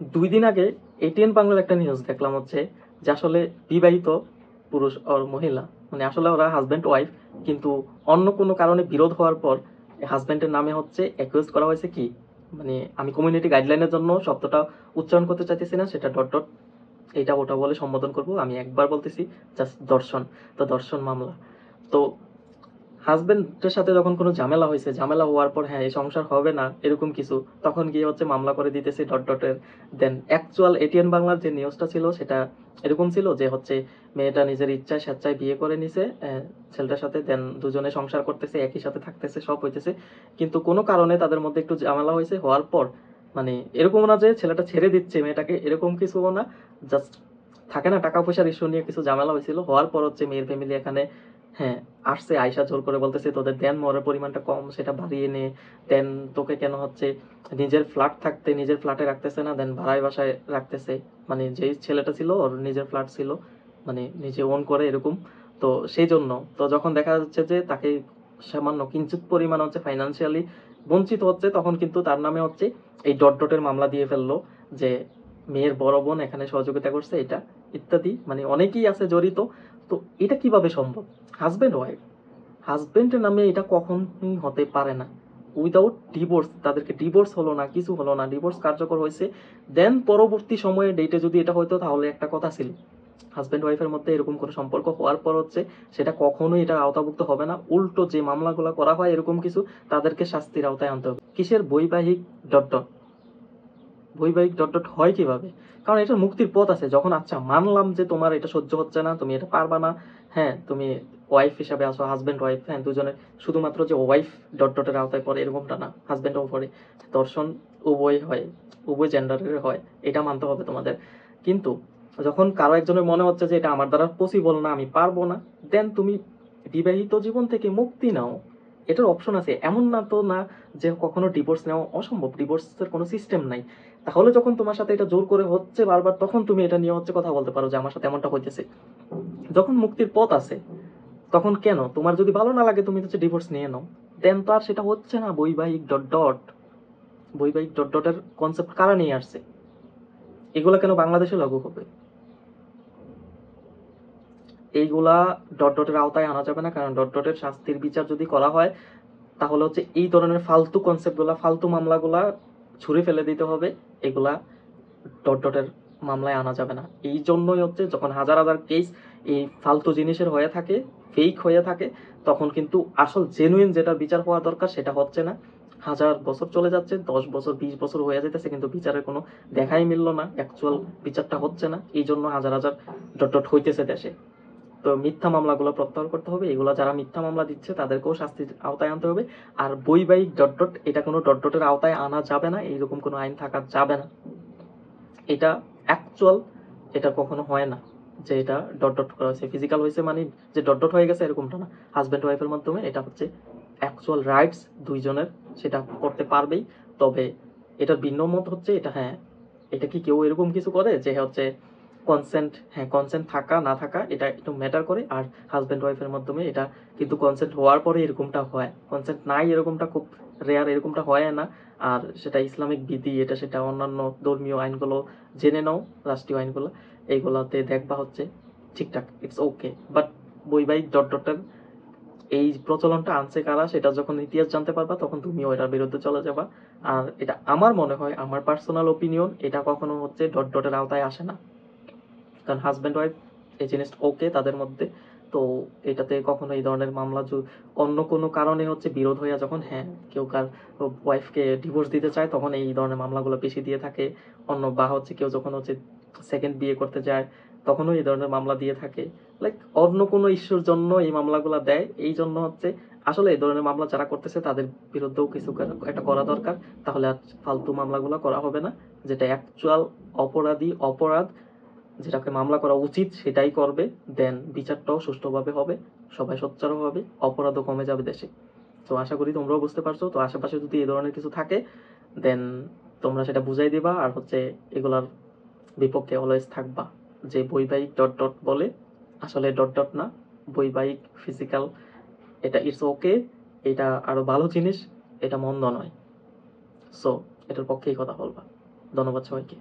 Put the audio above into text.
2 দিন আগে এটিএন বাংলার একটা নিউজ দেখলাম হচ্ছে যে আসলে বিবাহিত পুরুষ আর মহিলা, মানে আসলে ওরা হাজব্যান্ড ওয়াইফ, কিন্তু অন্য কোনো কারণে বিরোধ হওয়ার পর হাজব্যান্ডের নামে হচ্ছে অ্যাকিউজ করা হয়েছে কি, মানে আমি কমিউনিটি গাইডলাইনের জন্য শব্দটা উচ্চারণ করতে চাইতেছি না, সেটা ডট ডট এটা ওটা বলে সম্বোধন করব, আমি একবার বলতেছি জাস্ট দর্শন। তো দর্শন মামলা। তো হাজবেন্ডের সাথে যখন কোনো ঝামেলা হয়েছে, ঝামেলা হওয়ার পর হ্যাঁ এই সংসার হবে না এরকম কিছু, তখন গিয়ে হচ্ছে মামলা করে দিতেছে ডট ডটের। দেন অ্যাকচুয়াল এটিএন বাংলার যে নিউজটা ছিল সেটা এরকম ছিল যে হচ্ছে মেয়েটা নিজের ইচ্ছায় স্বেচ্ছায় বিয়ে করে নিছে ছেলেটার সাথে, দেন দুজনে সংসার করতেছে, একই সাথে থাকতেছে, সব হইতেছে, কিন্তু কোনো কারণে তাদের মধ্যে একটু ঝামেলা হয়েছে, হওয়ার পর মানে এরকম না যে ছেলেটা ছেড়ে দিচ্ছে মেয়েটাকে, এরকম কিছু না, জাস্ট থাকে না টাকা পয়সার ইস্যু নিয়ে কিছু ঝামেলা হয়েছিল, হওয়ার পর হচ্ছে মেয়ের ফ্যামিলি এখানে হ্যাঁ আসছে, আয়সা জোর করে বলতেছে তোদের দেন মরের পরিমাণটা কম, সেটা বাড়িয়ে নে, দেন তোকে কেন হচ্ছে নিজের ফ্ল্যাট থাকতে নিজের ফ্ল্যাটে রাখতেছে না, দেন ভাড়ায় বাসায় রাখতেছে, মানে যেই ছেলেটা ছিল ওর নিজের ফ্ল্যাট ছিল, মানে নিজে ওন করে এরকম। তো সেই জন্য তো যখন দেখা যাচ্ছে যে তাকে সামান্য কিঞ্চিত পরিমাণ হচ্ছে ফাইন্যান্সিয়ালি বঞ্চিত হচ্ছে, তখন কিন্তু তার নামে হচ্ছে এই ডট ডটের মামলা দিয়ে ফেললো যে মেয়ের বড় বোন এখানে সহযোগিতা করছে এটা ইত্যাদি, মানে অনেকেই আছে জড়িত। তো এটা কিভাবে সম্ভব? হাজবেন্ড ওয়াইফ, হাজবেন্ডের নামে এটা কখনোই হতে পারে না উইদাউট ডিভোর্স, তাদেরকে ডিভোর্স হলো না, কিছু হলো না, ডিভোর্স কার্যকর হয়েছে, দেন পরবর্তী সময়ে ডেটে যদি এটা হইতো তাহলে একটা কথা ছিল, হাজবেন্ড ওয়াইফের মধ্যে এরকম কোনো সম্পর্ক হওয়ার পর হচ্ছে সেটা কখনোই এটা আওতাভুক্ত হবে না, উল্টো যে মামলাগুলো করা হয় এরকম কিছু, তাদেরকে শাস্তির আওতায় আনতে হবে। কিসের বৈবাহিক ডট ডট, বৈবাহিক ডট ডট হয় কিভাবে? কারণ এটার মুক্তির পথ আছে, যখন আচ্ছা মানলাম যে তোমার এটা সহ্য হচ্ছে না, তুমি এটা পারবা না, হ্যাঁ তুমি ওয়াইফ হিসাবে আসো, হাজব্যান্ড ওয়াইফ, হ্যাঁ দুজনের শুধুমাত্র যে ওয়াইফ ডট ডটের আওতায় পড়ে এরকমটা না, হাজব্যান্ডও পড়ে, দর্শন উভয় হয়, উভয় জেন্ডারের হয়, এটা মানতে হবে তোমাদের। কিন্তু যখন কারো একজনের মনে হচ্ছে যে এটা আমার দ্বারা পসিবল না, আমি পারবো না, দেন তুমি বিবাহিত জীবন থেকে মুক্তি নাও, এটার অপশন আছে, এমন না তো না যে কখনো ডিভোর্স নেওয়া অসম্ভব, ডিভোর্সের কোনো সিস্টেম নাই। তাহলে যখন তোমার সাথে এটা জোর করে হচ্ছে বারবার, তখন তুমি এটা নিয়ে হচ্ছে কথা বলতে পারো যে আমার সাথে এমনটা হইতেছে। যখন মুক্তির পথ আছে তখন কেন, তোমার যদি ভালো না লাগে তুমি হচ্ছে ডিভোর্স নিয়ে নাও, দেন তো আর সেটা হচ্ছে না বৈবাহিক ডট ডট। বৈবাহিক ডট ডটের কনসেপ্ট কারা নিয়ে আসছে? এগুলা কেন বাংলাদেশে লাগু হবে? এইগুলা ডট ডটের আওতায় আনা যাবে না, কারণ ডট ডটের শাস্তির বিচার যদি করা হয় তাহলে হচ্ছে এই ধরনের ফালতু কনসেপ্টগুলা, ফালতু মামলাগুলা ছুঁড়ে ফেলে দিতে হবে, এগুলা ডট ডটের মামলায় আনা যাবে না। এই জন্যই হচ্ছে যখন হাজার হাজার কেস এই ফালতু জিনিসের হয়ে থাকে, ফেক হয়ে থাকে, তখন কিন্তু আসল জেনুইন যেটা বিচার হওয়া দরকার সেটা হচ্ছে না। হাজার বছর চলে যাচ্ছে, 10 বছর 20 বছর হয়ে যেতেছে, কিন্তু বিচারের কোনো দেখাই মিললো না, অ্যাকচুয়াল বিচারটা হচ্ছে না, এই জন্য হাজার হাজার ডট ডট হইতেছে দেশে। তো মিথ্যা মামলাগুলো প্রত্যাহার করতে হবে, এগুলো যারা মিথ্যা মামলা দিচ্ছে তাদেরকেও শাস্তির আওতায় আনতে হবে। আর বৈবাহিক ডট ডট এটা কোনো ডট ডটের আওতায় আনা যাবে না, এইরকম কোনো আইন থাকা যাবে না। এটা অ্যাকচুয়াল, এটা কখনো হয় না যে এটা ডট ডট করা হয়েছে, ফিজিক্যাল হয়েছে মানে যে ডট ডট হয়ে গেছে এরকমটা না। হাজব্যান্ড ওয়াইফের মাধ্যমে এটা হচ্ছে অ্যাকচুয়াল রাইটস দুইজনের, সেটা করতে পারবেই। তবে এটার ভিন্ন মত হচ্ছে এটা, হ্যাঁ এটা কি কেউ এরকম কিছু করে যে হচ্ছে কনসেন্ট, হ্যাঁ কনসেন্ট থাকা না থাকা এটা একটু ম্যাটার করে, আর হাজব্যান্ড ওয়াইফের মাধ্যমে এটা কিন্তু কনসেন্ট হওয়ার পরে এরকমটা হয়, কনসেন্ট নাই এরকমটা খুব রেয়ার, এরকমটা হয় না। আর সেটা ইসলামিক বিধি, এটা সেটা অন্যান্য ধর্মীয় আইনগুলো জেনে নাও, রাষ্ট্রীয় আইনগুলো, এইগুলাতে দেখবা হচ্ছে ঠিকঠাক, ইটস ওকে। বাট বৈবাহিক ডট ডটের এই প্রচলনটা আনছে কারা সেটা যখন ইতিহাস জানতে পারবা তখন তুমিও এটার বিরুদ্ধে চলে যাবা। আর এটা আমার মনে হয়, আমার পার্সোনাল ওপিনিয়ন, এটা কখনো হচ্ছে ডট ডটের আওতায় আসে না, কারণ হাজব্যান্ড ওয়াইফ এই জিনিসটা ওকে তাদের মধ্যে। তো এটাতে কখনো এই ধরনের মামলা অন্য কোনো কারণে হচ্ছে বিরোধ হইয়া যখন হ্যাঁ কেউ কার ওয়াইফকে ডিভোর্স দিতে চায় তখন এই ধরনের মামলাগুলো বেশি দিয়ে থাকে। অন্য বা হচ্ছে কেউ যখন হচ্ছে সেকেন্ড বিয়ে করতে যায় তখনও এই ধরনের মামলা দিয়ে থাকে, লাইক অন্য কোনো ইস্যুর জন্য এই মামলাগুলো দেয়। এই জন্য হচ্ছে আসলে এই ধরনের মামলা যারা করতেছে তাদের বিরুদ্ধেও কিছু একটা করা দরকার, তাহলে আর ফালতু মামলাগুলো করা হবে না, যেটা অ্যাকচুয়াল অপরাধী অপরাধ যেটাকে মামলা করা উচিত সেটাই করবে, দেন বিচারটাও সুষ্ঠুভাবে হবে, সবাই সোচ্চার হবে, অপরাধও কমে যাবে দেশে। তো আশা করি তোমরাও বুঝতে পারছো। তো আশেপাশে যদি এই ধরনের কিছু থাকে দেন তোমরা সেটা বুঝাই দিবা, আর হচ্ছে এগুলার বিপক্ষে অলওয়েজ থাকবা, যে বৈবাহিক ডট ডট বলে আসলে ডট ডট না, বৈবাহিক ফিজিক্যাল এটা ইটস ওকে, এটা আরো ভালো জিনিস, এটা মন্দ নয়। সো এটার পক্ষেই কথা বলবা। ধন্যবাদ সবাইকে।